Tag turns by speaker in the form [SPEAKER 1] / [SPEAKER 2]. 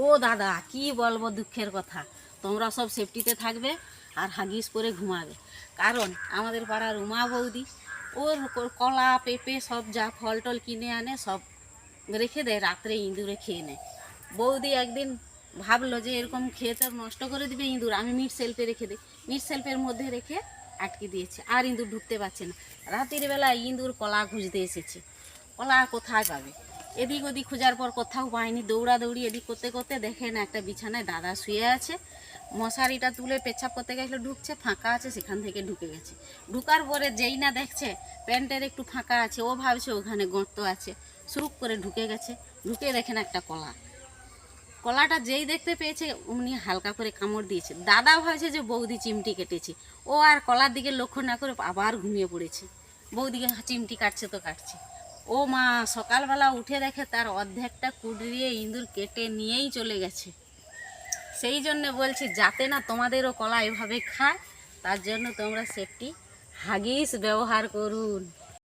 [SPEAKER 1] ও দাদা কি বলবো দুঃখের কথা, তোমরা সব সেফটিতে থাকবে আর হাগিস করে ঘুমাবে। কারণ আমাদের পাড়ার উমা বৌদি ওর কলা পেঁপে সব যা ফল টল কিনে আনে সব রেখে দেয়, রাত্রে ইঁদুরে খেয়ে নেয়। বৌদি একদিন ভাবলো যে এরকম খেয়ে তো নষ্ট করে দিবে ইঁদুর, আমি মিট সেলফে রেখে দিই। মিট সেলফের মধ্যে রেখে আটকে দিয়েছে, আর ইঁদুর ঢুকতে পারছে না। রাতের বেলা ইঁদুর কলা খুঁজতে এসেছে, কলা কোথায় পাবে, এদিক ওদিক খোঁজার পর কোথাও পায়নি। দৌড়াদৌড়ি এদিক করতে করতে দেখে না একটা বিছানায় দাদা শুয়ে আছে, মশারিটা তুলে পেচ্ছাপ করতে গেছিলো, ঢুকছে ফাঁকা আছে, সেখান থেকে ঢুকে গেছে। ঢুকার পরে যেই না দেখছে প্যান্টের একটু ফাঁকা আছে, ও ভাবছে ওখানে গর্ত আছে, সুরুপ করে ঢুকে গেছে। ঢুকে দেখেন একটা কলা, কলাটা যেই দেখতে পেয়েছে অমনি হালকা করে কামড় দিয়েছে। দাদা ভাবছে যে বৌদি চিমটি কেটেছে, ও আর কলার দিকে লক্ষ্য না করে আবার ঘুমিয়ে পড়েছে। বৌদিকে চিমটি কাটছে তো কাটছে। ও মা সকালবেলা উঠে দেখে তার অর্ধেকটা কুড়িয়ে ইঁদুর কেটে নিয়েই চলে গেছে। সেই জন্য বলছি যাতে না তোমাদেরও কলা এভাবে খায়, তার জন্য তোমরা সেফটি হাগিস ব্যবহার করুন।